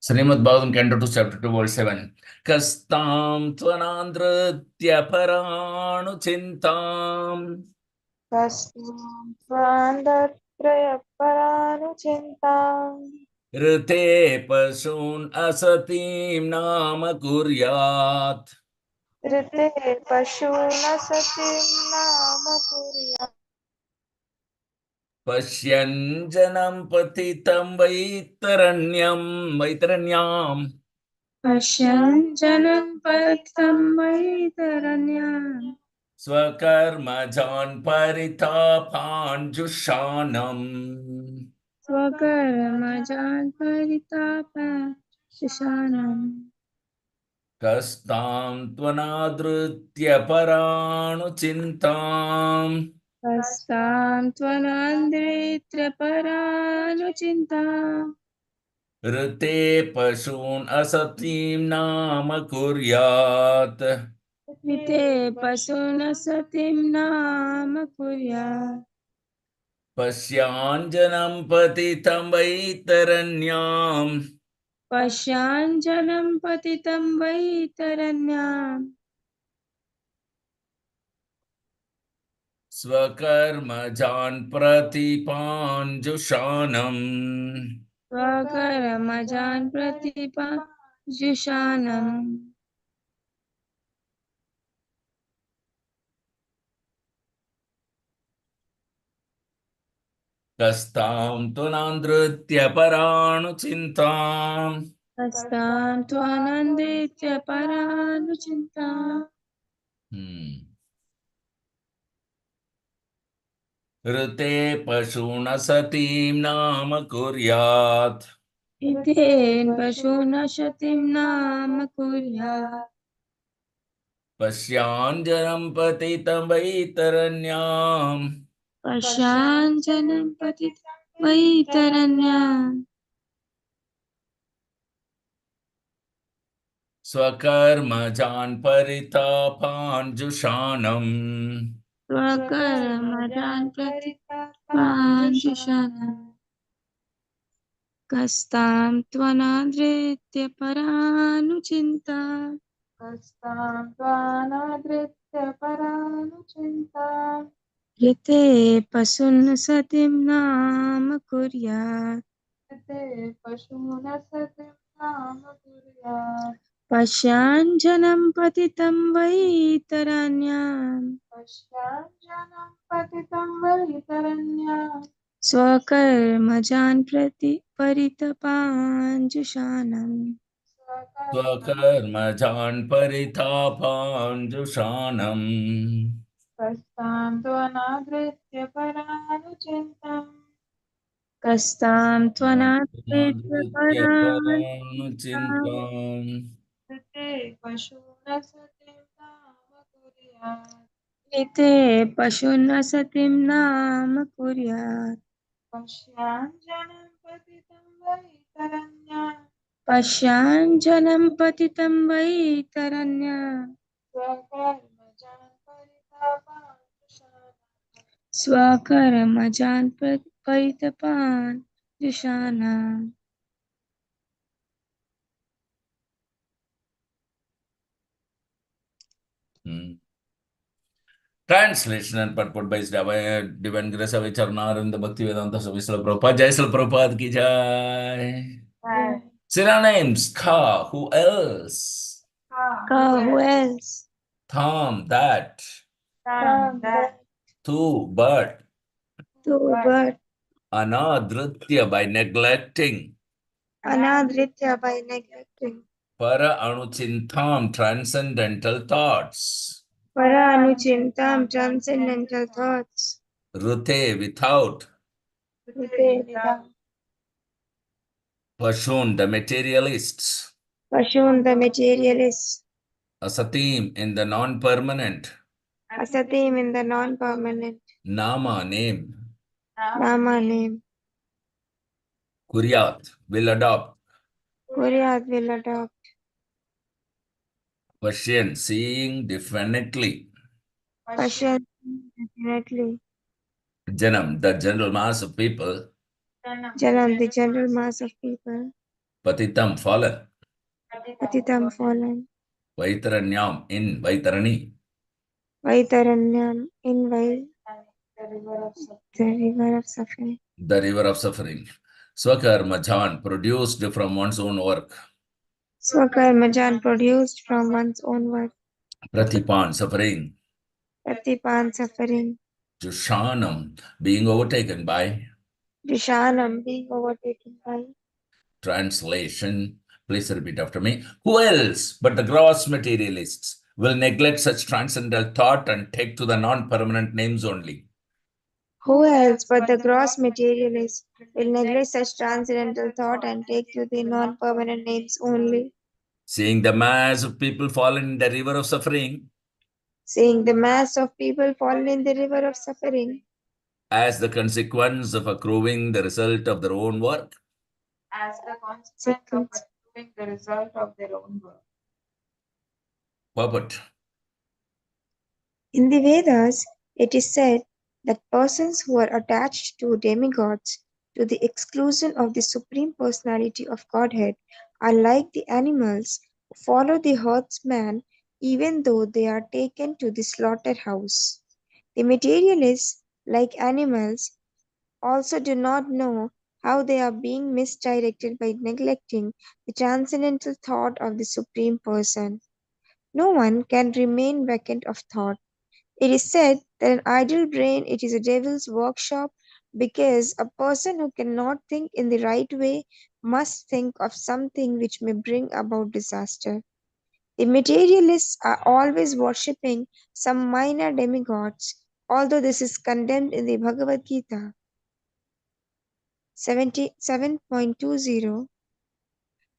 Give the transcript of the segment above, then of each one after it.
Srimad Bhagavatam, Canto 2, Chapter 2, Verse 7. Kastam tvanandritya paranu chintam Kastam Swandatrayaparanuchintam rite pasun asatim nama kuryat Rite Pashuna Satim Nama Purya Pashyan janam patitam vaitaranyam Pashyan Janam Patam Vaitaranyam Swakarma jan paritapan jushanam Swakaramajan Paritapa Shishanam Kastam tvanadritya paranu chintam Kastam Tvanandritra Paranuchintam rite pasun asatim nama kuryat Vite Pasuna Satim Nama Purya Pasyanjanam patitam vaitaranyam Pashyanjanam Patitam Vaitaranyam Swakarma jan pratipan jushanam Swakaramajan Pratipa Jushanam Kastam tvanadritya paranu chintam Kastam Tvananditya Paranuchintam Rite pasuna satim nama kuryat Iten Pashuna Shatim Nama Kurya Pasyanjanam patitam vaitaranyam Pashyanjanam Patitam Vaitaranyam Swakarma jan paritapan jushanam Swakaramajan Pratipa Jushanam Kastam Tvanadritya Paranuchintam Kastam Tvanadritya Paranuchintam Rite Pasun Satim Nama Kuryat Rite Pasun Satim Nama Kuryat Pashyanjanam Patitam Vaitaranyam Pashyanjanam Patitam Vaitaranyam Swakarmajan Paritapan Jushanam Swakarma jan paritapan jushanam Kastam Tvanadritya Paranuchintam Kastam Tvanadritya Tvanadritya paranu Paranuchintam chintam Rite Pashuna Satim Nama Kuryat Rite Pashuna Satim Nama Kuryat Pashyanjanam Patitam Vaitaranyam Pashyanjanam Patitam Vaitaranyam Swakarmajan Paritapan Swakarmajan Paritapan Jushanam Translation and purport by Divine Grace of Charnar Bhakti Vedanta Swami Srila Prabhupada. Jai Srila Prabhupada ki jai. Synonyms: Ka, who else? Who else? Tham, that. That. Tu, but. But Anadritya, by neglecting. Anadritya by neglecting. Para anuchintam, transcendental thoughts. Paranuchintam transcendental thoughts. Rute, without. Rute without. Pashun, the materialists. Pashun the materialist. Asatim, in the non-permanent. Asatim in the non-permanent. Nama, name. Nama name. Kuryat, will adopt. Kuryat will adopt. Pashyan, seeing definitely. Pashyan definitely. Janam, the general mass of people. Janam, the general mass of people. Patitam, fallen. Patitam, fallen. Vaitaranyam, in Vaitarani. Vaitaranyam, in Vai, the river of suffering. The river of suffering. Swakarmajan, produced from one's own work. Swakarmajan, produced from one's own work. Pratipan, suffering. Pratipan, suffering. Jushanam, being overtaken by. Vishanam, being overtaken by. Translation, please repeat after me. Who else but the gross materialists will neglect such transcendental thought and take to the non-permanent names only? Who else but the gross materialist will neglect such transcendental thought and take to the non-permanent names only? Seeing the mass of people fallen in the river of suffering, Seeing the mass of people fallen in the river of suffering as the consequence of accruing the result of their own work. sequence. Purport. In the Vedas, it is said that persons who are attached to demigods to the exclusion of the Supreme Personality of Godhead are like the animals who follow the herdsman even though they are taken to the slaughterhouse. The materialists, like animals, also do not know how they are being misdirected by neglecting the transcendental thought of the Supreme Person. No one can remain vacant of thought. It is said that an idle brain it is a devil's workshop because a person who cannot think in the right way must think of something which may bring about disaster. The materialists are always worshipping some minor demigods, although this is condemned in the Bhagavad Gita 7.20.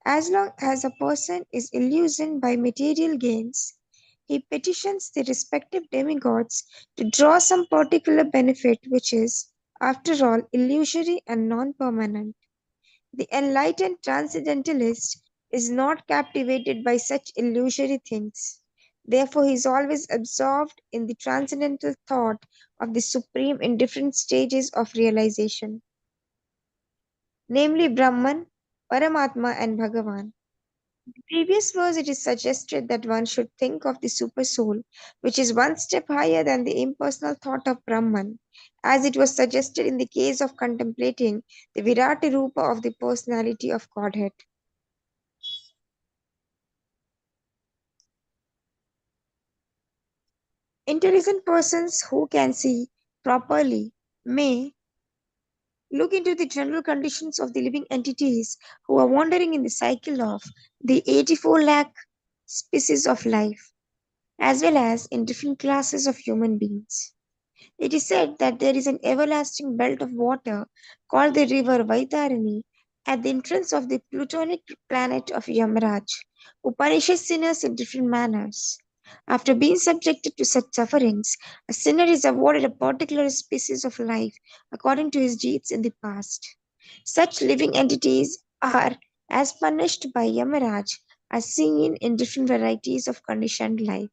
As long as a person is illusioned by material gains, he petitions the respective demigods to draw some particular benefit which is, after all, illusory and non permanent. The enlightened transcendentalist is not captivated by such illusory things. Therefore, he is always absorbed in the transcendental thought of the Supreme in different stages of realization, namely Brahman, Paramatma, and Bhagavan. Previous verse it is suggested that one should think of the supersoul, which is one step higher than the impersonal thought of Brahman, as it was suggested in the case of contemplating the Virata Rupa of the personality of Godhead. Intelligent persons who can see properly may look into the general conditions of the living entities who are wandering in the cycle of the 84 lakh species of life, as well as in different classes of human beings. It is said that there is an everlasting belt of water called the river Vaitarani at the entrance of the plutonic planet of Yamaraj, who punishes sinners in different manners. After being subjected to such sufferings, a sinner is awarded a particular species of life according to his deeds in the past. Such living entities are, as punished by Yamaraj, are seen in different varieties of conditioned life.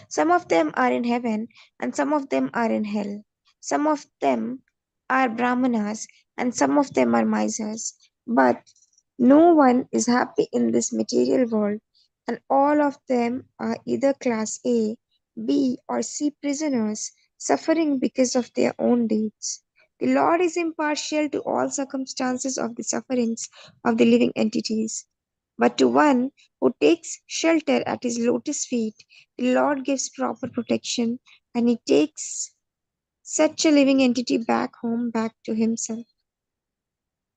Some of them are in heaven and some of them are in hell. Some of them are Brahmanas and some of them are misers. But no one is happy in this material world, and all of them are either class A, B, or C prisoners suffering because of their own deeds. The Lord is impartial to all circumstances of the sufferings of the living entities. But to one who takes shelter at his lotus feet, the Lord gives proper protection and he takes such a living entity back home, back to himself.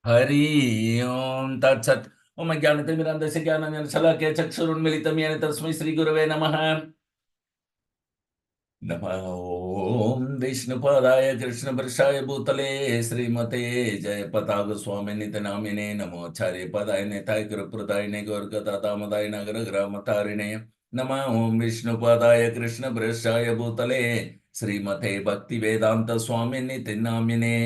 Hari Om Tat Sat. Om Jnanatimirandasya Jnananjana Shalakya Chakshurunmilitam Yena Tasmai Shri Gurave Namaha. नमो विष्णुपदाय कृष्णवृषाय भूतले श्रीमते जय पताक स्वामी नित नामिने नमो आचार्य पदाय नेताय कृप्रदाय ने गौरगदामदाय नगर ग्रामतारिणे नमो विष्णुपदाय कृष्णवृषाय भूतले श्रीमते भक्ति वेदांत स्वामी निति नामिने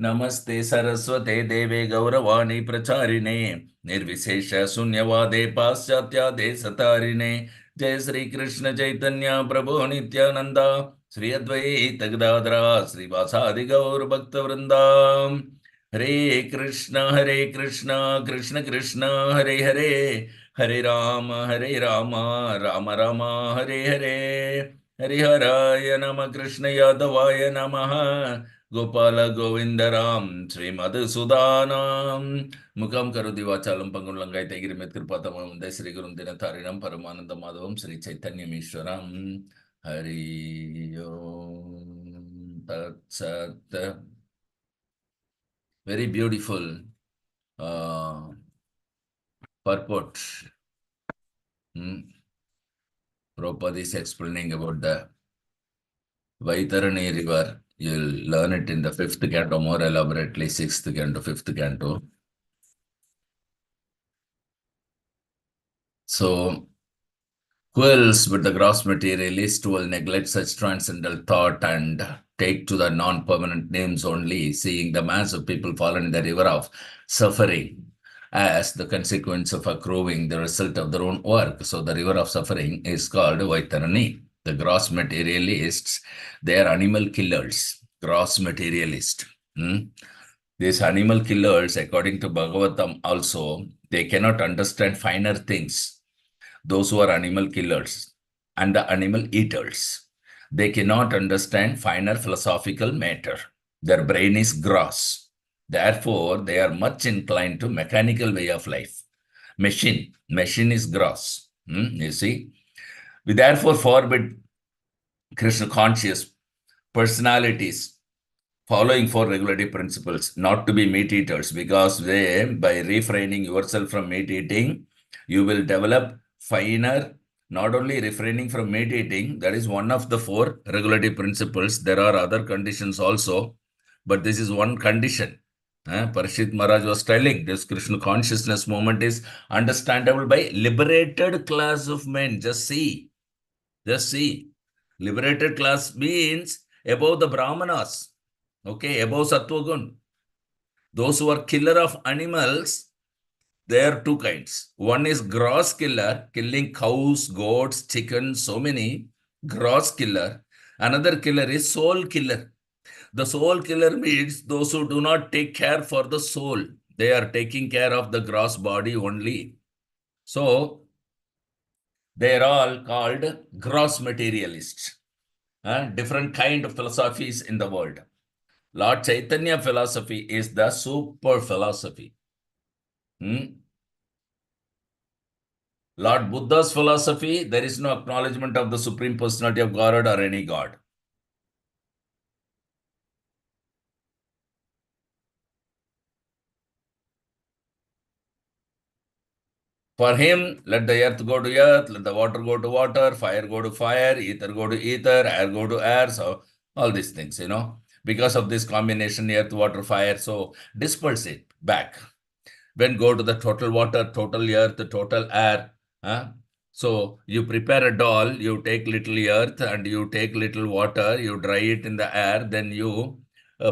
नमस्ते सरस्वते देवे गौरवाणी प्रचारिणे निर्विशेष शून्यवादे पाश्चात्य देशतारिणे जय श्री कृष्ण चैतन्य प्रभु नित्यानंद श्री अद्वैत गदाधर श्रीवासादि गौर भक्त वृंदा Hare Krishna, Krishna Krishna, Hare Hare, Hare Rama, Rama Rama, Hare Hare, Hare Haraya Nama Krishna Yadavaya Namaha, Gopala Govindaram, Sri Madhusudanam, Mukam Karudi Vachalam Pangulangai Tegirimit Kripatamam, Desri Gurum Dinatarinam, Paramananda Madhavam, Sri Chaitanya Mishwaram, Hari Om Tat Sat. Very beautiful purport. Prabhupada is explaining about the Vaitarani river. You'll learn it in the 5th canto more elaborately, 6th canto, 5th canto. So, who else but the gross materialist will neglect such transcendental thought and take to the non-permanent names only, seeing the mass of people fallen in the river of suffering as the consequence of accruing the result of their own work. So the river of suffering is called Vaitarani. The gross materialists, they are animal killers, gross materialist. These animal killers, according to Bhagavatam also, they cannot understand finer things. Those who are animal killers and the animal eaters, they cannot understand finer philosophical matter. Their brain is gross. Therefore, they are much inclined to mechanical way of life. Machine is gross. You see? We therefore forbid Krishna conscious personalities following four regulative principles not to be meat eaters, because they, by refraining yourself from meat eating, you will develop finer, not only refraining from meat eating, that is one of the four regulative principles. There are other conditions also, but this is one condition. Parishit Maharaj was telling this Krishna consciousness movement is understandable by liberated class of men. Just see. Liberated class means above the Brahmanas. Okay, above Sattvagun. Those who are killer of animals, there are two kinds. One is gross killer, killing cows, goats, chickens, so many. Gross killer. Another killer is soul killer. The soul killer means those who do not take care for the soul. They are taking care of the gross body only. So, they are all called gross materialists. Different kind of philosophies in the world. Lord Chaitanya philosophy is the super philosophy. Lord Buddha's philosophy, there is no acknowledgement of the Supreme Personality of Godhead or any God. For him, let the earth go to earth, let the water go to water, fire go to fire, ether go to ether, air go to air. So all these things, because of this combination, earth, water, fire, so disperse it back. When go to the total water, total earth, total air. So you prepare a doll, you take little earth and you take little water, you dry it in the air, then you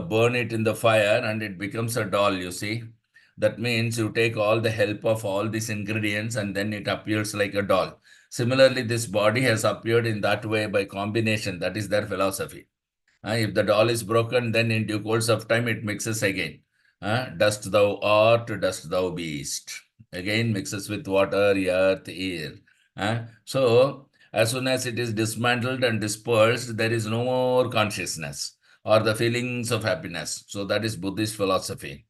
burn it in the fire and it becomes a doll, you see. That means you take all the help of all these ingredients and then it appears like a doll. Similarly, this body has appeared in that way by combination. That is their philosophy. If the doll is broken, then in due course of time, it mixes again. Dust thou art, dust thou beest. Again mixes with water, earth, air. So, as soon as it is dismantled and dispersed, there is no more consciousness or the feelings of happiness. So, that is Buddhist philosophy.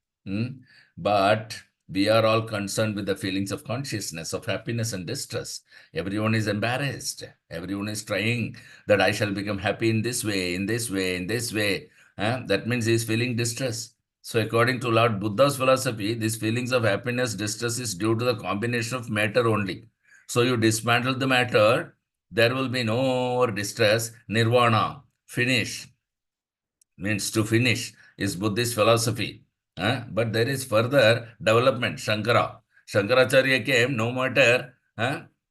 But we are all concerned with the feelings of consciousness, of happiness and distress. Everyone is embarrassed. Everyone is trying that I shall become happy in this way, in this way, in this way. That means he is feeling distress. So according to Lord Buddha's philosophy, these feelings of happiness, distress is due to the combination of matter only. So you dismantle the matter, there will be no more distress. Nirvana, finish, means to finish, is Buddhist philosophy. But there is further development. Shankaracharya came, no matter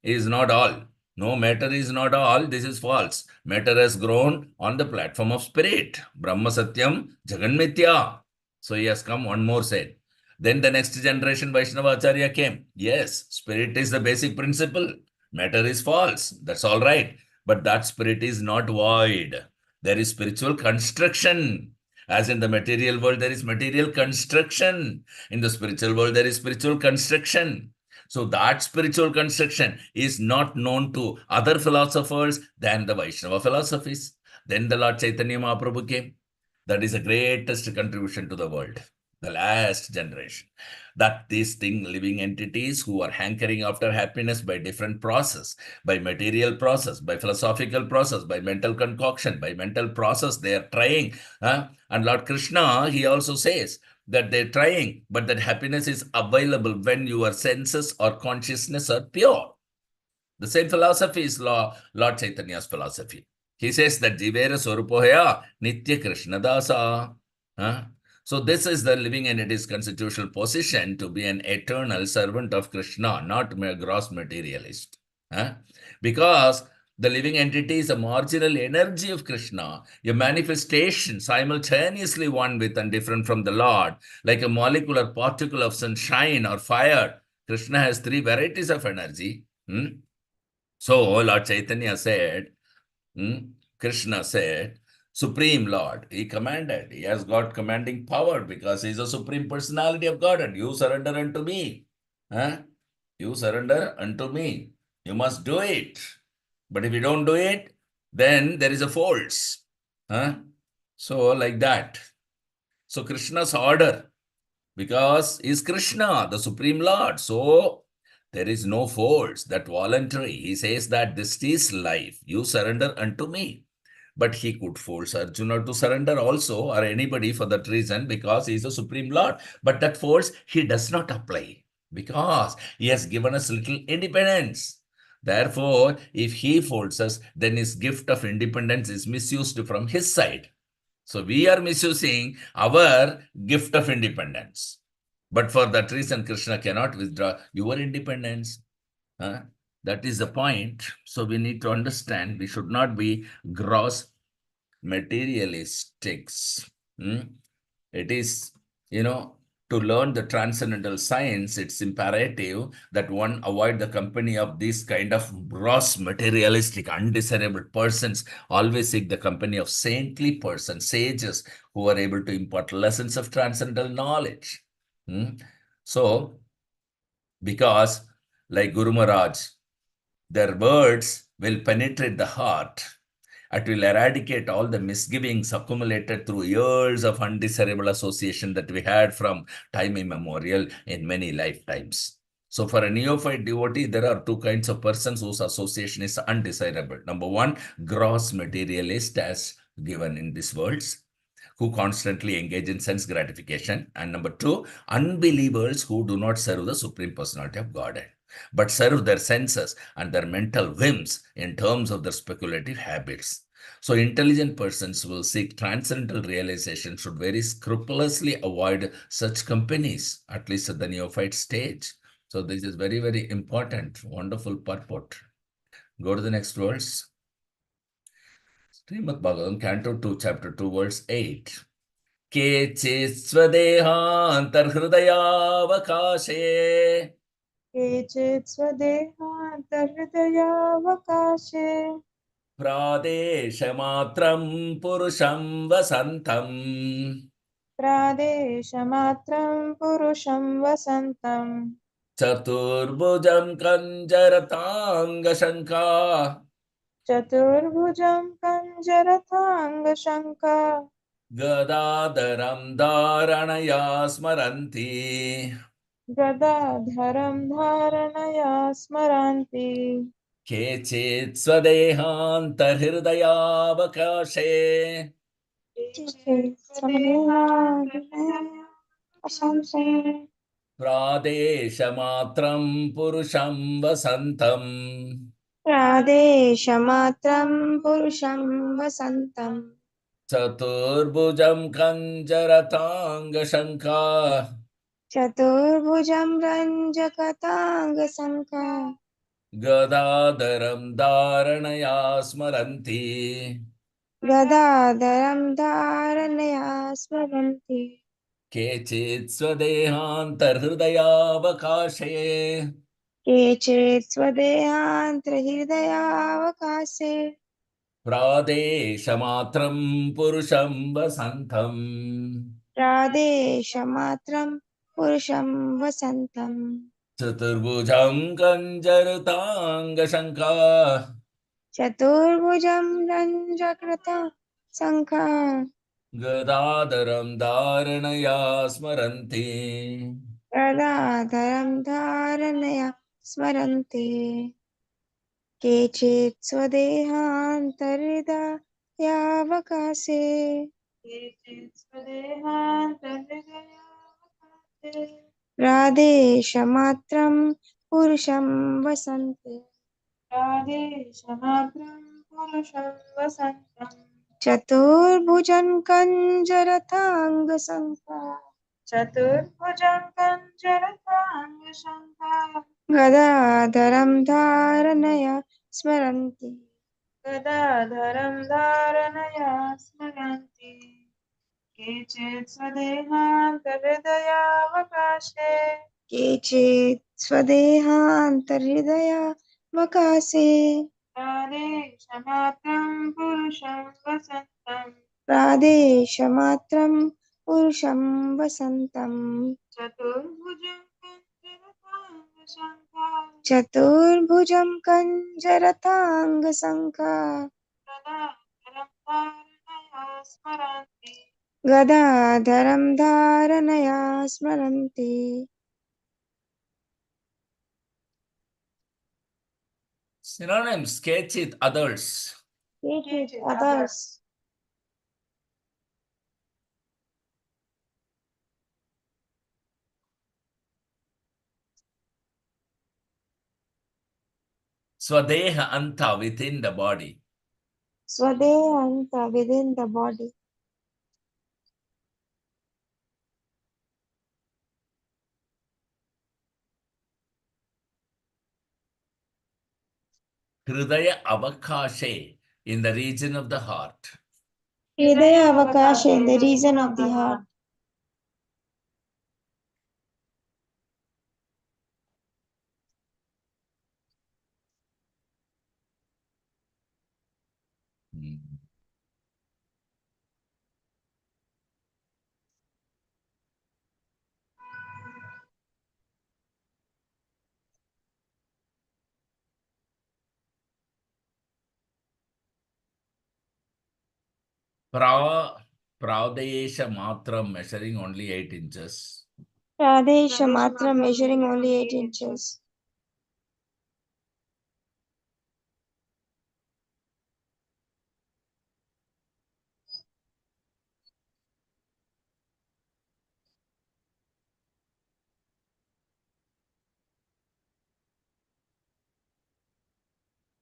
is not all. No matter is not all. This is false. Matter has grown on the platform of spirit. Brahma Satyam Jagan Mithya. So he has come one more side. Then the next generation Vaishnava Acharya came. Yes, spirit is the basic principle. Matter is false. That's all right. But that spirit is not void. There is spiritual construction. As in the material world, there is material construction. In the spiritual world, there is spiritual construction. So that spiritual construction is not known to other philosophers than the Vaishnava philosophies. Then the Lord Chaitanya Mahaprabhu came. That is the greatest contribution to the world, the last generation. That these thing living entities who are hankering after happiness by different process, by material process, by philosophical process, by mental concoction, by mental process, they are trying. And Lord Krishna, he also says that they're trying, but that happiness is available when your senses or consciousness are pure. The same philosophy is Lord Chaitanya's philosophy. He says that Jivera Swarupohaya Nitya Krishna Dasa. So this is the living entity's constitutional position to be an eternal servant of Krishna, not a gross materialist. Because the living entity is a marginal energy of Krishna, a manifestation simultaneously one with and different from the Lord, like a molecular particle of sunshine or fire. Krishna has three varieties of energy. So Lord Chaitanya said, Krishna said, Supreme Lord, he commanded. He has got commanding power because he is a supreme personality of God, and you surrender unto me. You surrender unto me. You must do it. But if you don't do it, then there is a false. So like that. So Krishna's order, because is Krishna, the Supreme Lord. So there is no force, that voluntary. He says that this is life. You surrender unto me. But he could force Arjuna to surrender also, or anybody for that reason, because he is the Supreme Lord. But that force he does not apply because he has given us little independence. Therefore, if he forces, then his gift of independence is misused from his side. So we are misusing our gift of independence. But for that reason, Krishna cannot withdraw your independence. That is the point. So we need to understand we should not be gross materialistics. It is, to learn the transcendental science, it's imperative that one avoid the company of these kind of gross materialistic, undesirable persons. Always seek the company of saintly persons, sages, who are able to impart lessons of transcendental knowledge. So, because like Guru Maharaj, their words will penetrate the heart. It will eradicate all the misgivings accumulated through years of undesirable association that we had from time immemorial in many lifetimes. So for a neophyte devotee, there are two kinds of persons whose association is undesirable. Number one, gross materialist as given in these worlds, who constantly engage in sense gratification. And number two, unbelievers who do not serve the Supreme Personality of Godhead, but serve their senses and their mental whims in terms of their speculative habits. So intelligent persons will seek transcendental realization should very scrupulously avoid such companies, at least at the neophyte stage. So this is very, very important, wonderful purport. Go to the next verse. Srimad Bhagavatam, Canto 2, Chapter 2, verse 8. केचित् स्वदेहान्तर्हृदयावकाशे केचित् स्वदेहान्तर्हृदयावकाशे प्रादेशमात्रं पुरुषं वसन्तम् प्रादेशमात्रं पुरुषं वसन्तम् चतुर्भुजं कञ्जरताङ्गशङ्का चतुर्भुजं कञ्जरथाङ्गशङ्का गदाधरं धारणया स्मरन्ति गदाधरं धारणया स्मरन्ति केचित् स्वदेहान्तर्हृदयावकाशे प्रादेशमात्रं पुरुषं वसन्तम् प्रादेशमात्रं पुरुषं वसन्तम् चतुर्भुजं कञ्जरताङ्गशङ्का चतुर्भुजं रञ्जकताङ्गशङ्का गदाधरं धारणया स्मरन्ति गदाधरं धारणया स्मरन्ति केचित् स्वदेहान्तर्हृदयावकाशे केचित् स्वदेहान्तर्हृदयावकाशे ప్రాదేశమాత్రం పురుషం వసంతం. ప్రాదేశమాత్రం పురుషం వసంతం. చతుర్భుజం కంజరుతాంగశంకా. చతుర్భుజం రంజకృత శంఖా. గదాధరం ధారణయా స్మరంతి. గదాధరం ధారణయ స్మరంతే. కేచిత్ స్వదేహాంతర్హృదయావకాశే. केचित् स्वदेहान्तर्हृदयावकाशे ప్రాదేశమాత్రం పురుషం వసంతే. प्रादेशमात्रं पुरुषं वसन्तम्. చతుర్భుజం కంజరతాంగశంఖా. चतुर्भुजं कञ्जरताङ्गशङ्का గదాధరం ధారణయ స్మరంతి. गदाधरं धारणया स्मरन्ति. केचित् स्वदेहान्तर्हृदयावकाशे కేచిత్ స్వదేహాంతర్హృదయావకాశే. प्रादेशमात्रं पुरुषं वसन्तम्. ప్రాదేశమాత్రం పురుషం వసంతం. चतुर्भुजं कञ्जरताङ्गशङ्का చతుర్భుజం కంజరతాంగశంఖా. गदाधरं धारणया स्मरन्ति. గదాధరం ధారణయా స్మరంతి. Synonyms: కేచిత్ others. Keep others. స్వదేహ anta, within the body. Swadehanta, within the body. హృదయ avakashe, in the region of the heart. Hridaya avakasha, in the region of the heart. Pradesha matram, measuring only 8 inches. Pradesha matra, measuring only 8 inches.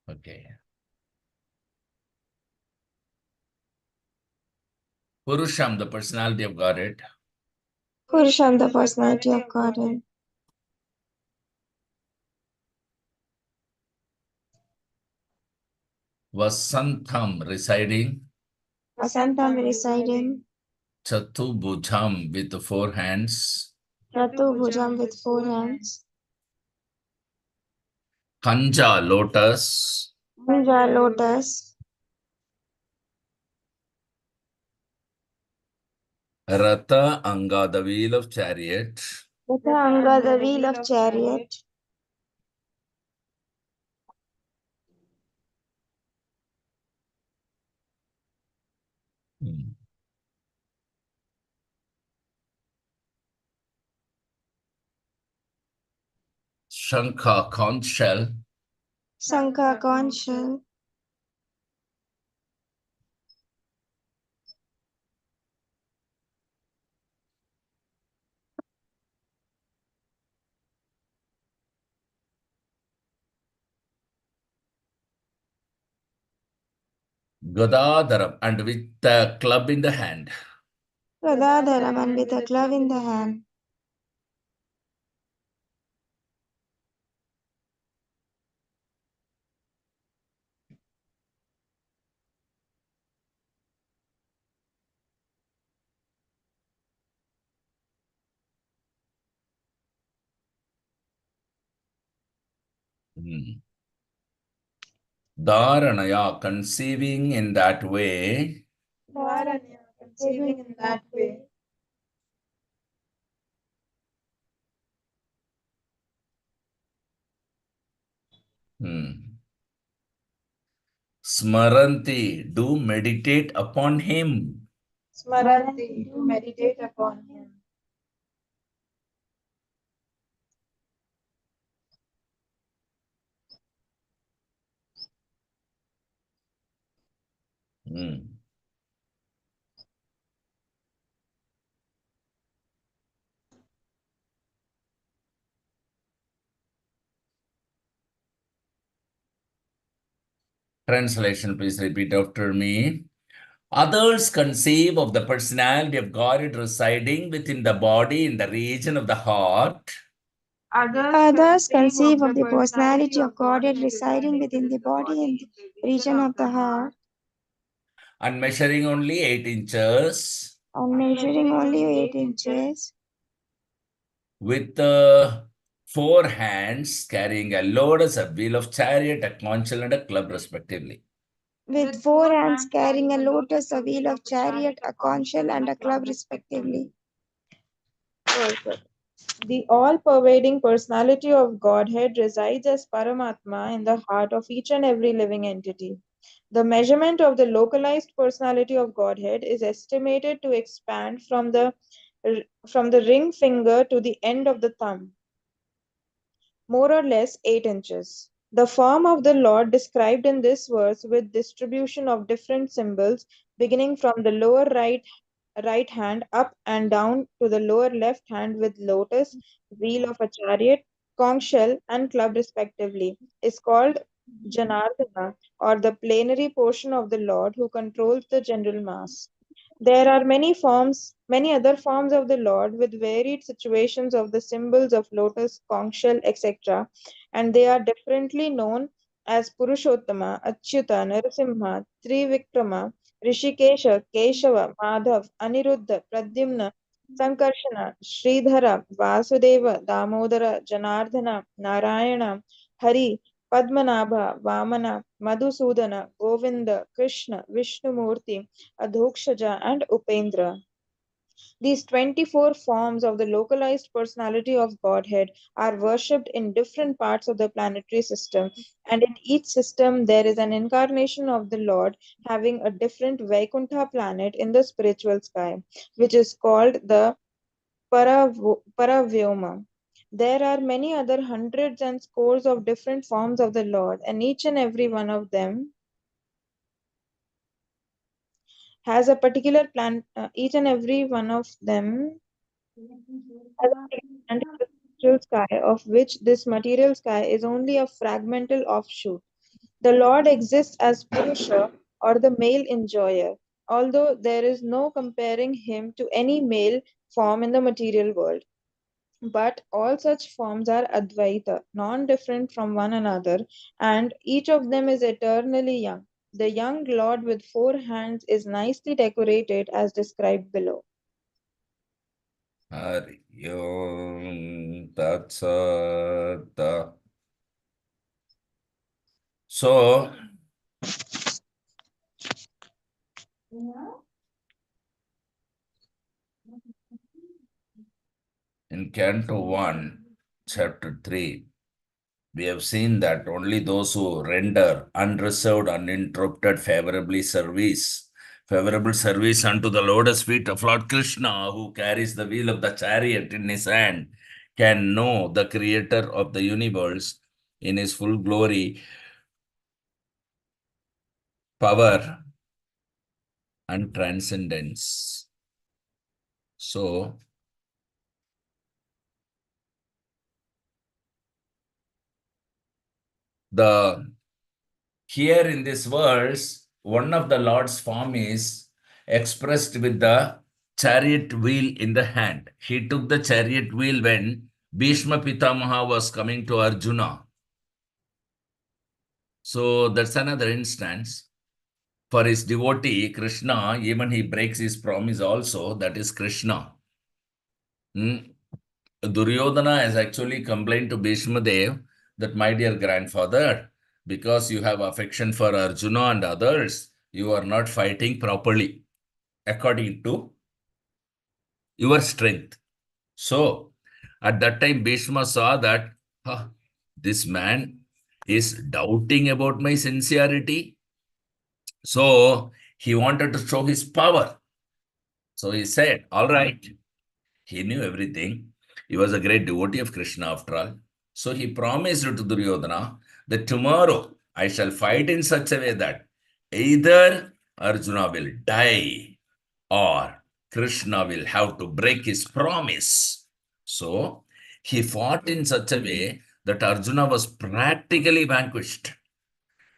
Okay. Purusham, the personality of Godhead. Purusham, the personality of Godhead. Vasantam, residing. Vasantam, residing. Chatubhujam, with 4 hands. Chatubhujam, with 4 hands. Kanja, lotus. Manja, lotus. Ratha anga, the wheel of chariot. Ratha anga, the wheel of chariot. Shankha, conch shell. Shankha, conch shell. Gadadharam, and with the club in the hand. Gadadharam, and with a glove in the hand. Dharanaya, conceiving in that way. Dharanya, conceiving in that way. Smaranti, do meditate upon him. Smaranti, to meditate upon him. Translation, please repeat after me. Others conceive of the personality of God residing within the body in the region of the heart. Others conceive of the personality of Godhead residing within the body in the region of the heart And measuring only 8 inches. and measuring only 8 inches. With 4 hands carrying a load as a wheel of chariot, a conch shell, and a club, respectively. With 4 hands carrying a lotus, a wheel of chariot, a conch shell, and a club, respectively. The all-pervading personality of Godhead resides as Paramatma in the heart of each and every living entity. The measurement of the localized personality of Godhead is estimated to expand from the ring finger to the end of the thumb, more or less 8 inches. The form of the Lord described in this verse with distribution of different symbols beginning from the lower right hand up and down to the lower left hand with lotus, wheel of a chariot, conch shell, and club respectively, is called Janardana, or the plenary portion of the Lord who controls the general mass. There are many other forms of the Lord with varied situations of the symbols of lotus, conch shell, etc., and they are differently known as Purushottama, Achyuta, Narasimha, Trivikrama, Rishikesha, Keshava, Madhav, Aniruddha, Pradyumna, Sankarshana, Sridhara, Vasudeva, Damodara, Janardhana, Narayana, Hari, Padmanabha, Vamana, Madhusudana, Govinda, Krishna, Vishnumurti, Adhokshaja, and Upendra. These 24 forms of the localized personality of Godhead are worshipped in different parts of the planetary system, and in each system there is an incarnation of the Lord having a different Vaikuntha planet in the spiritual sky, which is called the Paravyoma. There are many other hundreds and scores of different forms of the Lord, and each and every one of them has a particular plan. Each and every one of them has a particular planet in the spiritual sky, of which this material sky is only a fragmental offshoot. The Lord exists as Purusha, or the male enjoyer, although there is no comparing him to any male form in the material world. But all such forms are Advaita, non different from one another, and each of them is eternally young. The young Lord with 4 hands is nicely decorated as described below. Hari Om Tat Sat. So, in Canto 1, Chapter 3, we have seen that only those who render unreserved, uninterrupted, favorable service unto the lotus feet of Lord Krishna, who carries the wheel of the chariot in his hand, can know the creator of the universe in his full glory, power, and transcendence. So, here in this verse, one of the Lord's form is expressed with the chariot wheel in the hand. He took the chariot wheel when Bhishma Pitamaha was coming to Arjuna. So that's another instance. For his devotee, Krishna, even he breaks his promise also, that is Krishna. Duryodhana has actually complained to Bhishma Dev that, my dear grandfather, because you have affection for Arjuna and others, you are not fighting properly according to your strength. So, at that time, Bhishma saw that this man is doubting about my sincerity. So, he wanted to show his power. So, he said, all right. He knew everything. He was a great devotee of Krishna after all. So, he promised to Duryodhana that tomorrow I shall fight in such a way that either Arjuna will die or Krishna will have to break his promise. So he fought in such a way that Arjuna was practically vanquished.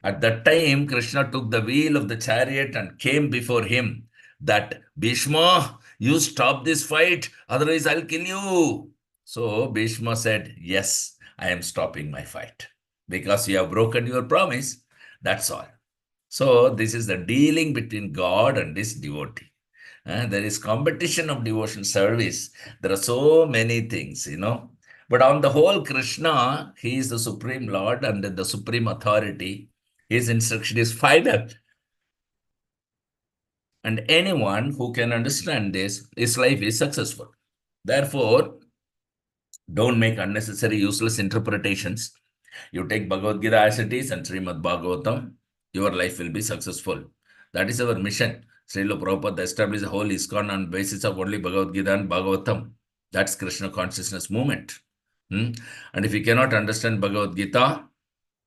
At that time, Krishna took the wheel of the chariot and came before him that Bhishma, you stop this fight, otherwise I'll kill you. So Bhishma said, yes, I am stopping my fight because you have broken your promise. That's all. So this is the dealing between God and his devotee. There is competition of devotion service. There are so many things, But on the whole, Krishna, he is the Supreme Lord and the Supreme Authority. His instruction is final. And anyone who can understand this, his life is successful. Therefore, don't make unnecessary, useless interpretations. You take Bhagavad Gita as it is and Srimad Bhagavatam, your life will be successful. That is our mission. Srila Prabhupada established a whole ISKCON on basis of only Bhagavad Gita and Bhagavatam. That's Krishna consciousness movement. And if you cannot understand Bhagavad Gita,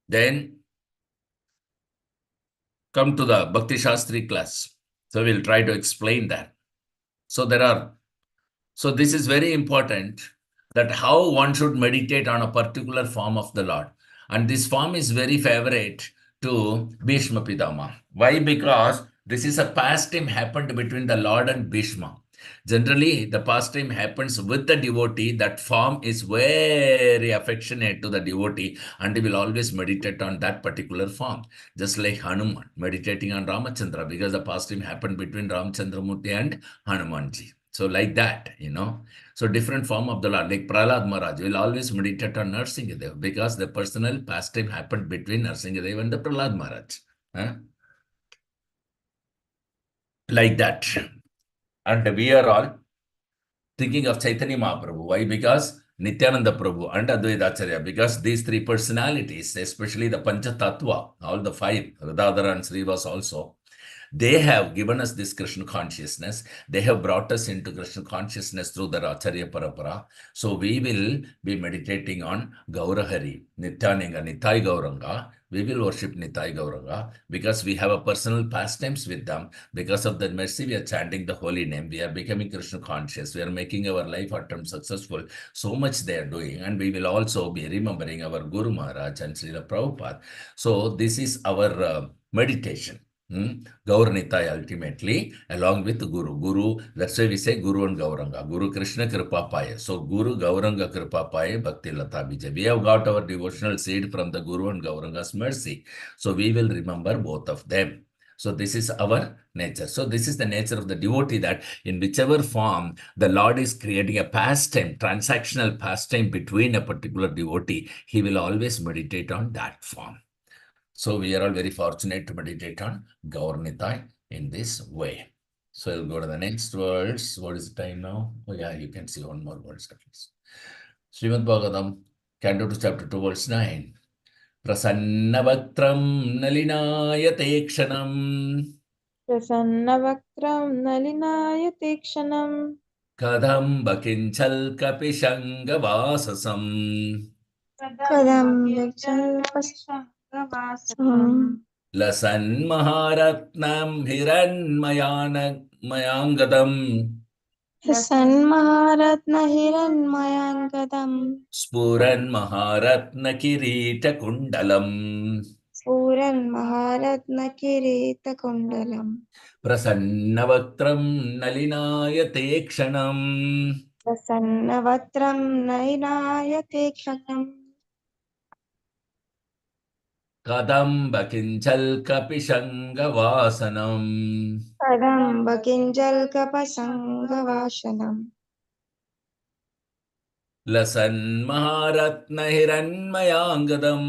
then come to the Bhakti Shastri class. So we'll try to explain that. So this is very important that how one should meditate on a particular form of the Lord. And this form is very favorite to Bhishma Pitama. Why? Because this is a pastime happened between the Lord and Bhishma. Generally, the pastime happens with the devotee. That form is very affectionate to the devotee and he will always meditate on that particular form. Just like Hanuman meditating on Ramachandra because the pastime happened between Ramchandramurti and Hanumanji. So like that, So different form of the Lord, like Prahlad Maharaj will always meditate on Narsingadev because the personal pastime happened between Narsingadev and the Prahlad Maharaj. Like that. And we are all thinking of Chaitanya Mahaprabhu. Why? Because Nityananda Prabhu and Advaita Acharya, because these three personalities, especially the Pancha Tattva, all the five, Radhadara and Srivas also, they have given us this Krishna consciousness. They have brought us into Krishna consciousness through the Acharya Parapara. So we will be meditating on Gaurahari, Nityananga, Nitai Gauranga. We will worship Nitai Gauranga because we have a personal pastimes with them. Because of that mercy, we are chanting the holy name. We are becoming Krishna conscious. We are making our life attempt successful. So much they are doing. And we will also be remembering our Guru Maharaj and Srila Prabhupada. So this is our meditation. Gauranitai ultimately, along with Guru. Guru, that's why we say Guru and Gauranga. Guru Krishna Kripa Paya. So Guru Gauranga Kripa Paya Bhakti Lata Bija. We have got our devotional seed from the Guru and Gauranga's mercy. So we will remember both of them. So this is our nature. So this is the nature of the devotee, that in whichever form the Lord is creating a pastime, transactional pastime between a particular devotee, he will always meditate on that form. So we are all very fortunate to meditate on Gauranitai in this way. So I'll go to the next verse. What is the time now? Oh yeah, you can see one more verse at least. Srimad Bhagavatam, Canto 2, Chapter 2, verse 9. Prasannavaktram nalinayate kshanam. Prasannavakram nalinayate kshanam. Kadamba kinchal kapishanga vasasam. Lasan maharatnam hiranmayangadam. Sanmaharatna Hiranmayangadam Spuran maharatna kirita kundalam. Puran Maharatna Kirita Kundalam Prasannavaktram nalinayate kshanam. Prasannavatram Nainayate Kshanam Kadamba kinchal kapishanga vasanam. Kadamba Kinjal Kapasangavashanam Lasan maharatna hiranmayangadam.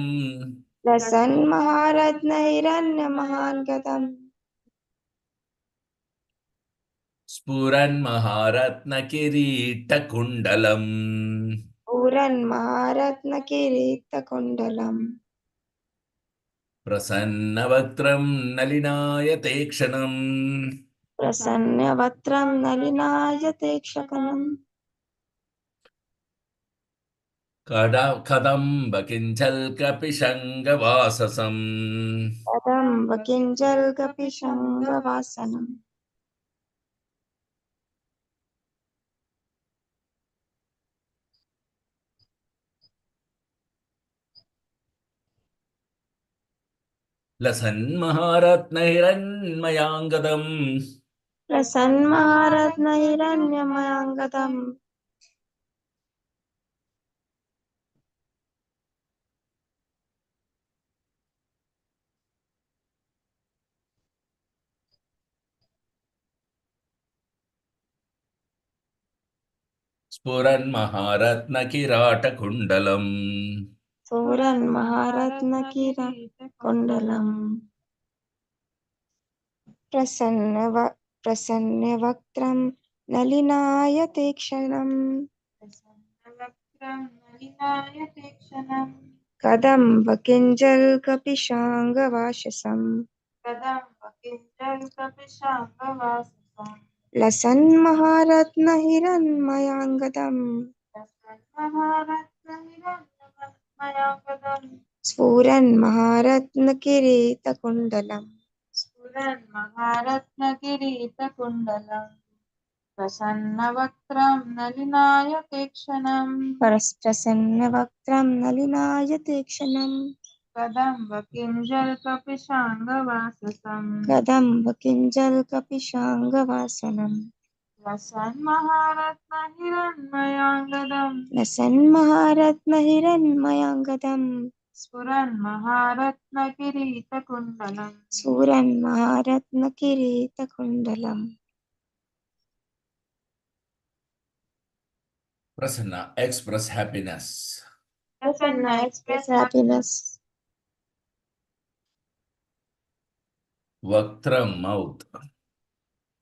लसन्महारत्नहिरण्यमहाङ्गदम् स्फुरन्महारत्नकिरीटकुण्डलम् पूरन्महारत्नकिरीटकुण्डलम् प्रसन्नवक्त्रं नलिनायते क्षणम् प्रसन्नवक्त्रं नलिनायते क्षणम् कदम्बकिञ्चल्कपिशङ्गवाससम् कदम्बकिञ्जल्कपिशङ्गवासनम् लसन्महारत्नहिरण्मयाङ्गदम् प्रसन्महारत्नहिरण्यमयाङ्गदम् स्फुरन्महारत्नकिराटकुण्डलम् पूरन्महारत्नकिरीटकुण्डलम् प्रसन्नवक्त्रं नलिनायते क्षणम् कदम्बकिञ्जल्कपिशाङ्गवाससम् लसन्महारत्नहिरण्मयाङ्गदम् स्फुरन्महारत्नकिरीटकुण्डलम् प्रसन्नवक्त्रं नलिनायते क्षणम् प्रसन्नवक्त्रं नलिनायते क्षणम् कदम्बकिञ्जल्कपिशाङ्गवाससम् कदम्बकिञ्जल्कपिशाङ्गवासनम् लसन्महारत्नहिरण्मयाङ्गदम् लसन्महारत्नहिरण्मयाङ्गदम् स्फुरन्महारत्नकिरीटकुण्डलम् स्फुरन्महारत्नकिरीटकुण्डलम् Prasanna, express happiness. Prasanna express happiness. Vaktram, mouth.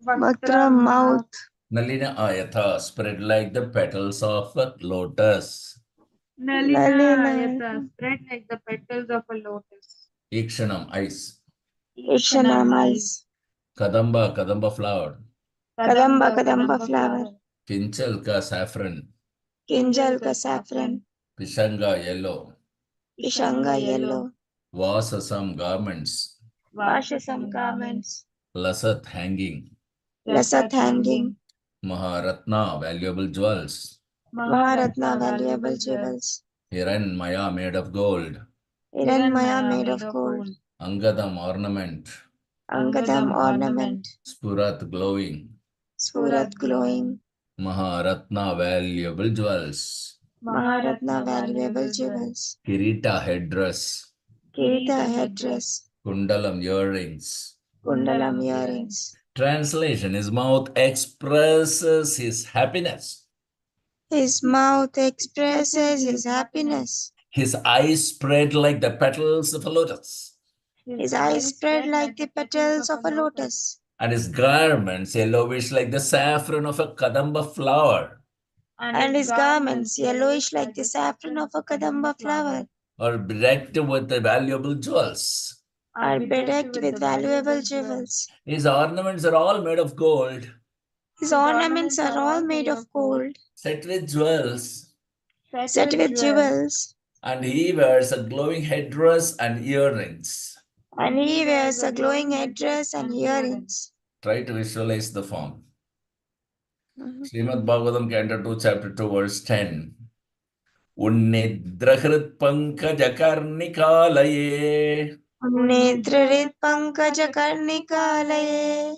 Vaktram mouth. Nalina ayatha, spread like the petals of a lotus. Nalinayata, spread like the petals of a lotus. Ikshanam, eyes. Ikshanam eyes. Kadamba flower. Kadamba flower. Kinchalka, saffron. Kinjalka saffron. Pishanga, yellow. Pishanga yellow. Vasasam, garments. Vashasam garments. Lasat, hanging. Lasat hanging. Maharatna, valuable jewels. Maharatna valuable jewels. Hiranmaya, made of gold. Hiranmaya made of gold. Angadam, ornament. Angadam ornament. Spurat, glowing. Surat glowing. Maharatna, valuable jewels. Maharatna valuable jewels. Kirita, headdress. Kirita headdress. Kundalam, earrings. Kundalam earrings. Translation: his mouth expresses his happiness. His mouth expresses his happiness. His eyes spread like the petals of a lotus. His eyes spread like the petals of a lotus. And his garments yellowish like the saffron of a kadamba flower. And his garments yellowish like the saffron of a kadamba flower. Or bedecked with the valuable jewels. Are bedecked with valuable jewels. His ornaments are all made of gold. His ornaments are all made of gold. Set with jewels. Set with jewels. And he wears a glowing headdress and earrings. And he wears a glowing headdress and earrings. Try to visualize the form. Srimad Bhagavatam, Canto 2, Chapter 2, Verse 10. Unnidrahrit pankajakarnikalaye Netrarit pankajakarnikalaye.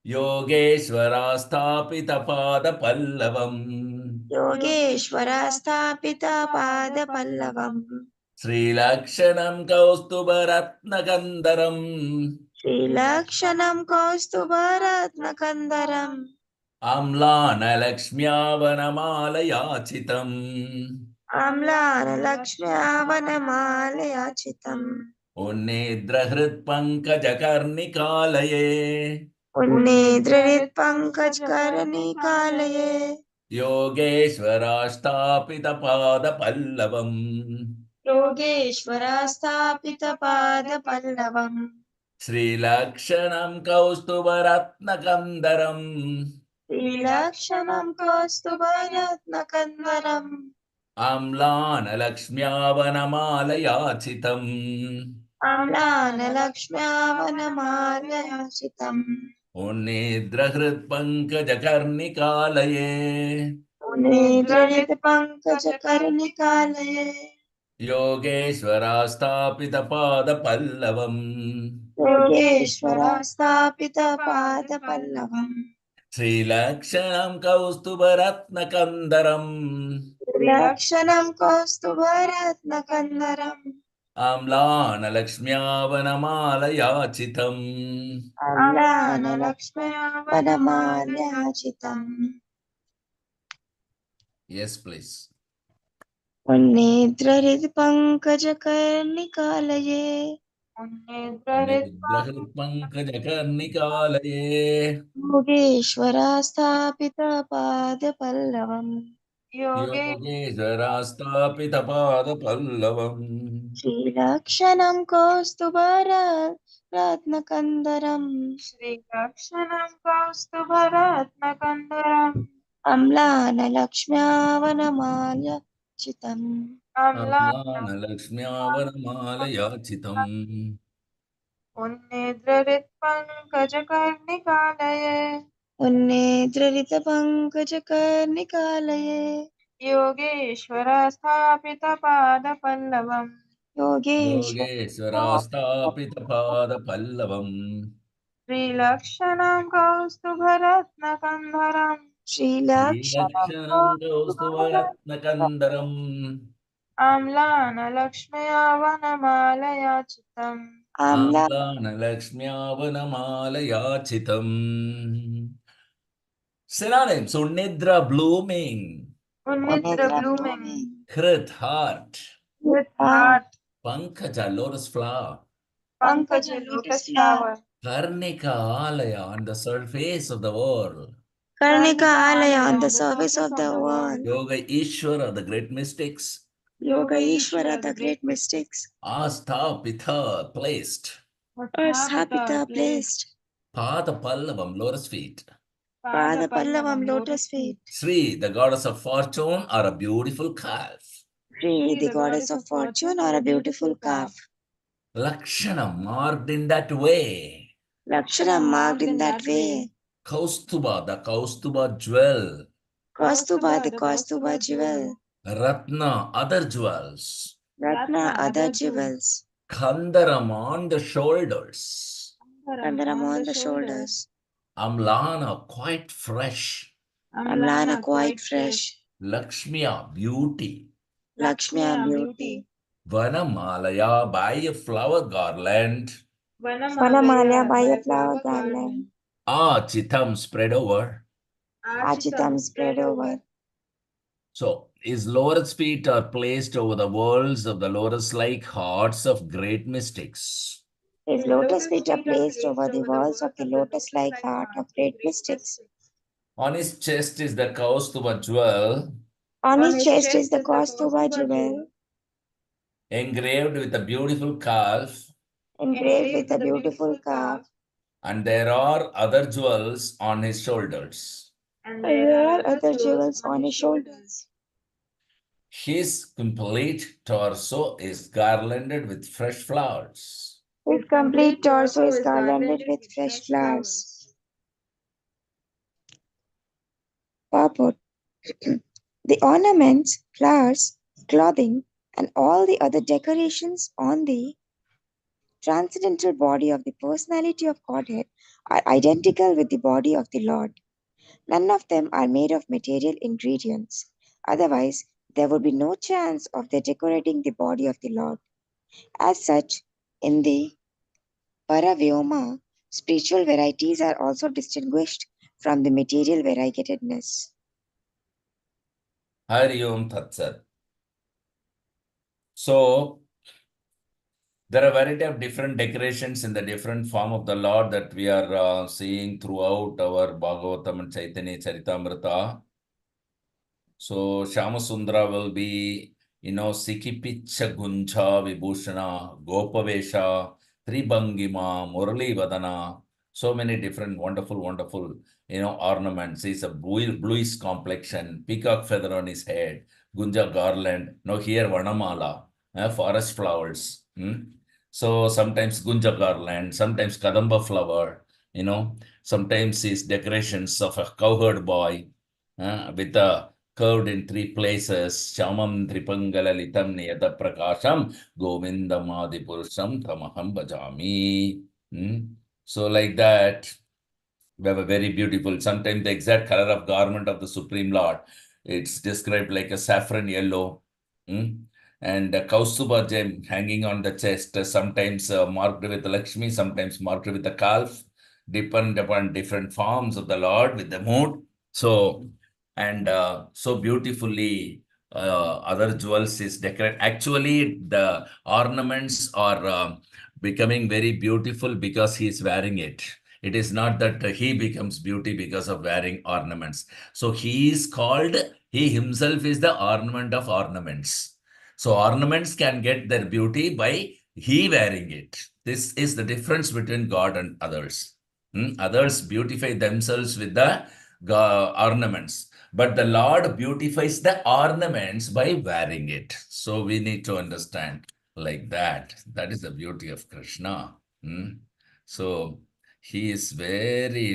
Yogeshwara sthapita pada pallavam Yogeshwara sthapita pada pallavam. Sri Lakshanam Kaustubaratnakandaram Sri Lakshanam Kaustubaratnakandaram. Amlana Lakshmyavanamalayachitam आम्लानलक्ष्म्यावनमालयाचितम् उन्नेत्रहृत्पङ्कजकर्णिकालये उन्नेत्रहृत्पङ्कजकर्णिकालये योगेश्वराष्टापितपादपल्लवम् योगेश्वरास्थापितपादपल्लवम् श्रीलक्षणं कौस्तुभरत्नकन्दरम् श्रीलक्षणं कौस्तुभरत्नकन्दरम् आम्लानलक्ष्म्यावनमालयाचितम् आम्लानलक्ष्म्यावनमालयाचितम् उन्नेत्रहृत्पङ्कजकर्णिकालये उन्नेत्रहृत्पङ्कजकर्णिकालये योगेश्वरास्थापितपादपल्लवम् योगेश्वरास्थापितपादपल्लवम् श्रीलक्षणं कौस्तुभरत्नकन्दरम् त्रिलक्षणं कौस्तुभरत्नकन्दरम् आम्लानलक्ष्म्यावनमालयाचितम् आम्लानलक्ष्म्यावनमालयाचितम् Yes, please. उन्नेत्रहृत्पङ्कजकर्णिकालये उन्नेत्रहृत्पङ्कजकर्णिकालये योगेश्वरास्थापितपादपल्लवम् योगेश्वरास्थापितपादपल्लवम् श्रीलक्षणं कौस्तुभरत्नकन्दरम् श्रीलक्षणं कौस्तुभरत्नकन्दरम् अम्लानलक्ष्म्यावनमालयाचितम् आम्लानलक्ष्म्यावनमालयाचितम् उन्नेत्रहृत्पङ्कजकर्णिकालये उन्नेत्रहृतपङ्कजकर्णिकालये योगेश्वरस्थापितपादपल्लवम् योगेश्वरास्थापितपादपल्लवम् श्रीलक्षणं कौस्तुभरत्नकन्दरम् श्रीलक्षणं कौस्तुभरत्नकन्दरम् आम्लानलक्ष्म्यावनमालयाचितम् आम्लानलक्ष्म्यावनमालयाचितम्. Synonyms: Unnidra, blooming. Unnitra blooming, Hrit, heart. with heart, Pankaja, lotus flower. Pankaja lotus flower, Karnika, alaya, on the surface of the world. Karnika Alaya on the surface of the world. Yoga Ishvara, the great mystics. Yoga Ishvara, the great mystics. Astapita, placed. Asthapita placed. Pada Pallavam, lotus feet. Padapallavam, lotus feet. Sri, the goddess of fortune, or a beautiful calf. Shri, the goddess of fortune, or a beautiful calf. Lakshana, marked in that way. Lakshana marked in that way. Kaustuba, the Kaustuba jewel. Kaustuba, the Kaustuba jewel. Ratna, other jewels. Ratna, other jewels. Kandaram, on the shoulders. Kandaram on the shoulders. Amlana, quite fresh. Amlana, quite fresh. Lakshmiya, beauty. Lakshmiya, beauty. Vanamalaya, by a flower garland. Vanamalaya, by a flower garland. Achitam, spread over. Achitam, spread over. So, his lotus feet are placed over the worlds of the lotus-like hearts of great mystics. His lotus feet are placed over the walls of the lotus-like heart of great mystics. On his chest is the Kaustuba jewel, On his chest is the Kaustuba jewel, engraved with a beautiful calf, engraved with a beautiful calf. and there are other jewels on his shoulders. And there are other jewels on his shoulders. His complete torso is garlanded with fresh flowers. His complete torso is garlanded with fresh flowers. Purport. The ornaments, flowers, clothing, and all the other decorations on the transcendental body of the personality of Godhead are identical with the body of the Lord. None of them are made of material ingredients. Otherwise, there would be no chance of their decorating the body of the Lord. As such, in the Paravyoma, spiritual varieties are also distinguished from the material variegatedness. Hari Om Tat Sat. So there are a variety of different decorations in the different form of the Lord that we are seeing throughout our Bhagavatam and Chaitanya Charitamrita. So Shyamasundara will be, Sikipicha Gunja Vibhushana, Gopavesha, Tribhangima, Murali Vadana, so many different wonderful, ornaments. He's a bluish complexion, peacock feather on his head, Gunja garland. Now here Vanamala, forest flowers. So sometimes Gunja garland, sometimes Kadamba flower, sometimes his decorations of a cowherd boy with a curved in three places. Shamam Tripangalalitam Niyata Prakasham Govindamadi Purusham Tamaham Bhajami. So like that, we have a very beautiful, sometimes the exact color of garment of the Supreme Lord. It's described like a saffron yellow. And a Kaustuba gem hanging on the chest, sometimes marked with Lakshmi, sometimes marked with a calf, depend upon different forms of the Lord with the mood. So, and so beautifully, other jewels is decorated. Actually, the ornaments are becoming very beautiful because he is wearing it. It is not that he becomes beauty because of wearing ornaments. So he is called, he himself is the ornament of ornaments. So ornaments can get their beauty by he wearing it. This is the difference between God and others. Others beautify themselves with the ornaments, but the Lord beautifies the ornaments by wearing it. So we need to understand like that. That is the beauty of Krishna. So he is very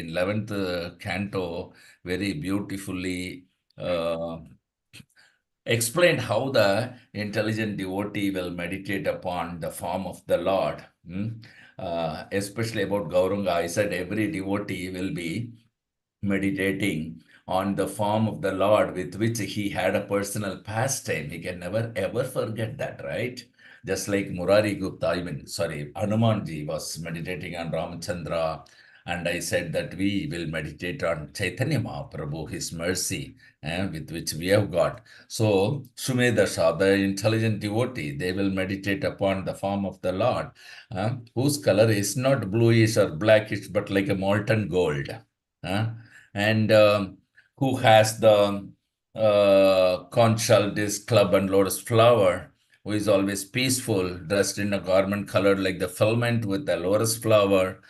in 11th canto, very beautifully explained how the intelligent devotee will meditate upon the form of the Lord. Especially about Gauranga, I said every devotee will be meditating on the form of the Lord with which he had a personal pastime. He can never ever forget that, right? Just like Murari Gupta, Hanumanji was meditating on Ramachandra, and I said that we will meditate on Chaitanya Mahaprabhu, his mercy, with which we have got. So, Shumedasha, the intelligent devotee, they will meditate upon the form of the Lord, whose color is not bluish or blackish, but like a molten gold. And who has the conch shell disc, club, and lotus flower, who is always peaceful, dressed in a garment colored like the filament with the lotus flower.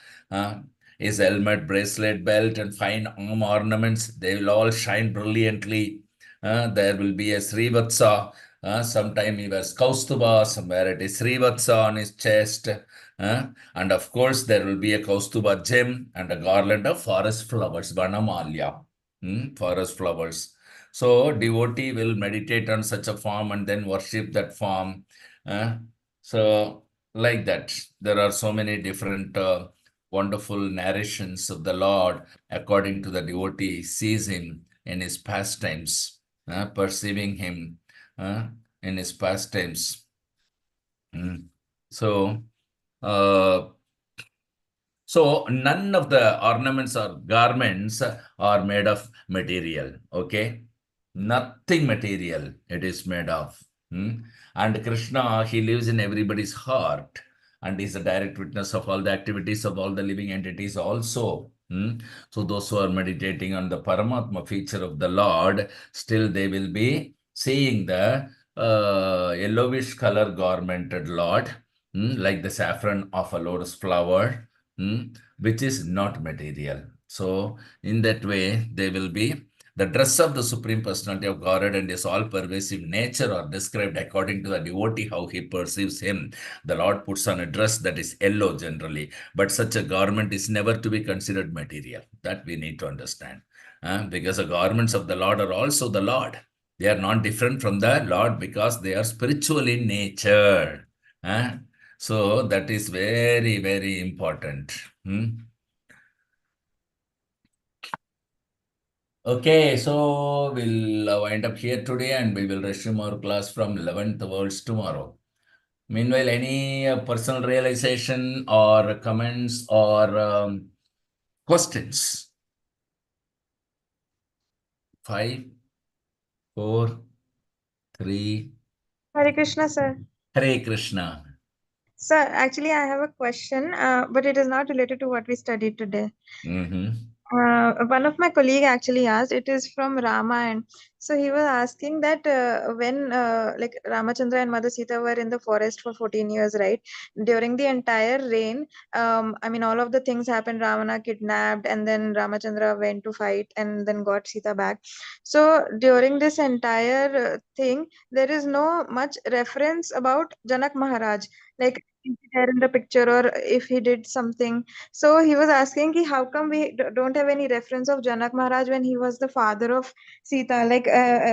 His helmet, bracelet, belt, and fine arm ornaments, they will all shine brilliantly. There will be a Srivatsa. Sometime he wears Kaustuba, somewhere it is Srivatsa on his chest. And of course, there will be a Kaustuba gem and a garland of forest flowers, Vanamalya, forest flowers. So, devotee will meditate on such a form and then worship that form. So, like that, there are so many different wonderful narrations of the Lord according to the devotee sees him in his pastimes, perceiving him in his pastimes. So, uh, so none of the ornaments or garments are made of material. Okay, nothing material it is made of. And Krishna, he lives in everybody's heart and is a direct witness of all the activities of all the living entities also. So those who are meditating on the Paramatma feature of the Lord, still they will be seeing the yellowish color garmented Lord, like the saffron of a lotus flower, which is not material. So in that way, they will be the dress of the Supreme Personality of Godhead and his all-pervasive nature are described according to the devotee, how he perceives him. The Lord puts on a dress that is yellow generally, but such a garment is never to be considered material. That we need to understand. Because the garments of the Lord are also the Lord. They are not different from the Lord because they are spiritual in nature. So that is very important. Okay, so we'll wind up here today and we will resume our class from 11th verse tomorrow. Meanwhile, any personal realization or comments or questions? 5, 4, 3, Hare Krishna, sir. Hare Krishna. Sir, actually, I have a question, but it is not related to what we studied today. Mm-hmm. One of my colleague actually asked. It is from Rama, and so he was asking that when like Ramachandra and Mother Sita were in the forest for 14 years, right? During the entire reign, I mean, all of the things happened. Ravana kidnapped, and then Ramachandra went to fight, and then got Sita back. So during this entire thing, there is no much reference about Janak Maharaj, like is he there in the picture, or if he did something. So he was asking ki how come we don't have any reference of Janak Maharaj when he was the father of Sita? Like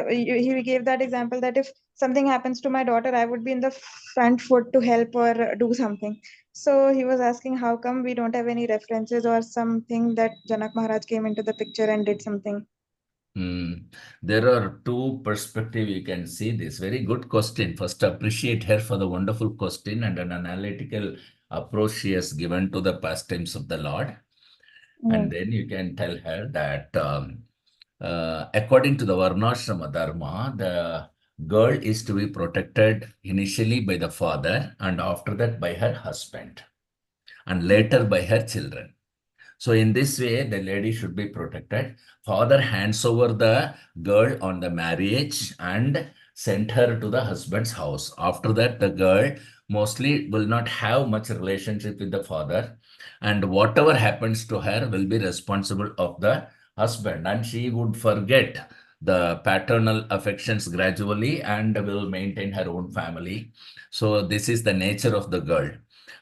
he gave that example that if something happens to my daughter, I would be in the front foot to help or do something. So he was asking how come we don't have any references or something that Janak Maharaj came into the picture and did something. There are two perspectives you can see this. Very good question. First, appreciate her for the wonderful question and an analytical approach she has given to the pastimes of the Lord. Yeah. And then you can tell her that according to the Varnashrama Dharma, the girl is to be protected initially by the father and after that by her husband and later by her children. So in this way, the lady should be protected. Father hands over the girl on the marriage and sent her to the husband's house. After that, the girl mostly will not have much relationship with the father, and whatever happens to her will be responsible of the husband, and she would forget the paternal affections gradually and will maintain her own family. So this is the nature of the girl.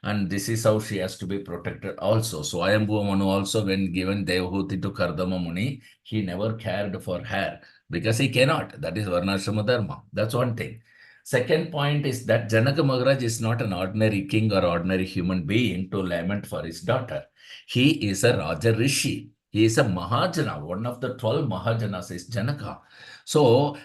And this is how she has to be protected also. So Swayambhuva Manu also, when given Devahuti to Kardama Muni, he never cared for her because he cannot. That is Varnashrama Dharma. That's one thing. Second point is that Janaka Maharaj is not an ordinary king or ordinary human being to lament for his daughter. He is a Raja Rishi. He is a Mahajana. One of the 12 Mahajanas is Janaka. So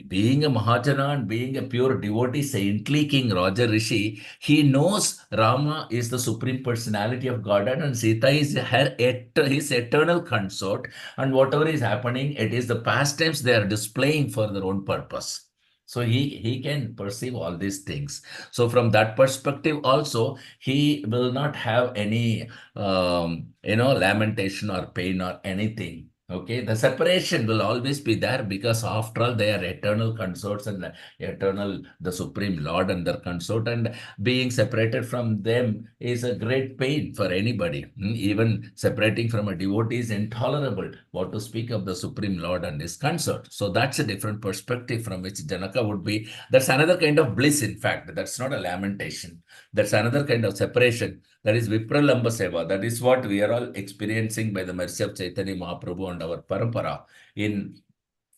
being a Mahajana and being a pure devotee, saintly king, Raja Rishi, he knows Rama is the supreme personality of Godhead and Sita is his eternal consort. And whatever is happening, it is the pastimes they are displaying for their own purpose. So he can perceive all these things. So from that perspective also, he will not have any lamentation or pain or anything. Okay, the separation will always be there because after all they are eternal consorts and eternal, the Supreme Lord and their consort, and being separated from them is a great pain for anybody. Even separating from a devotee is intolerable. What to speak of the Supreme Lord and his consort? So that's a different perspective from which Janaka would be. That's another kind of bliss, in fact. That's not a lamentation. That's another kind of separation. That is Vipralamba Seva. That is what we are all experiencing by the mercy of Chaitanya Mahaprabhu and our parampara.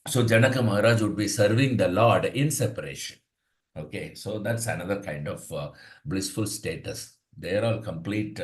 So Janaka Maharaj would be serving the Lord in separation. Okay, so that's another kind of blissful status. They're all complete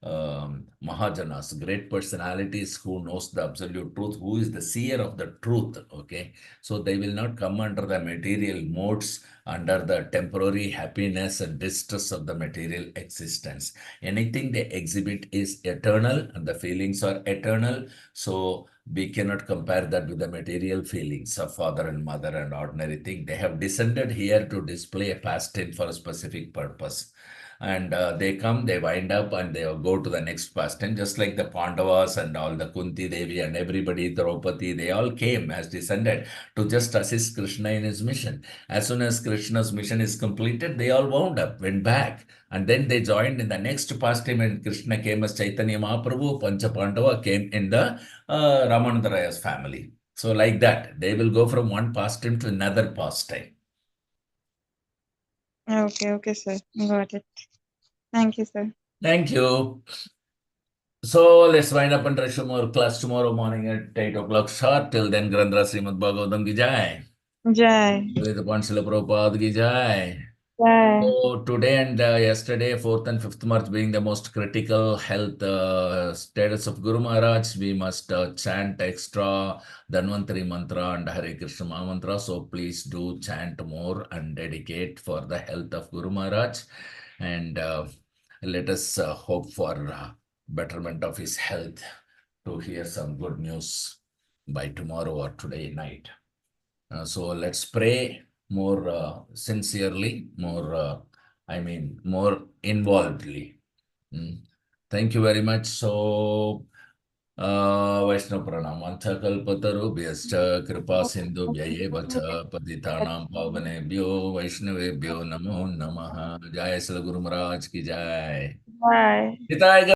Mahajanas, great personalities who knows the absolute truth, who is the seer of the truth. Okay, so they will not come under the material modes, under the temporary happiness and distress of the material existence. Anything they exhibit is eternal, and the feelings are eternal. So we cannot compare that with the material feelings of father and mother and ordinary thing. They have descended here to display a pastime for a specific purpose. And they come, they wind up, and they go to the next pastime, just like the Pandavas and all the Kunti Devi and everybody, Draupadi, they all came as descended to just assist Krishna in his mission. As soon as Krishna's mission is completed, they all wound up, went back. And then they joined in the next pastime, and Krishna came as Chaitanya Mahaprabhu, Pancha Pandava came in the Ramanandaraya's family. So like that, they will go from one pastime to another pastime. Okay, sir. Got it. Thank you, sir. Thank you. So let's wind up and resume our class tomorrow morning at 8 o'clock sharp. Till then, Grandra Srimad Bhagavatam ki jai. Jai. Lita Pansila Prabhupada ki jai. Jai. So today and yesterday, 4th and 5th March being the most critical health status of Guru Maharaj, we must chant extra Dhanvantari mantra and Hare Krishna Maha mantra. So please do chant more and dedicate for the health of Guru Maharaj. And let us hope for betterment of his health to hear some good news by tomorrow or today night. So let's pray more sincerely, more, more involvedly. Thank you very much. So, वैष्णव प्रणामांथ कल्पतरुभ्यश्च कृपा सिन्धुभ्यैव च पतितानां पावनेभ्यो वैष्णवेभ्यो नमो नमः। जय श्री गुरु महाराज की जय। Bye. हिताय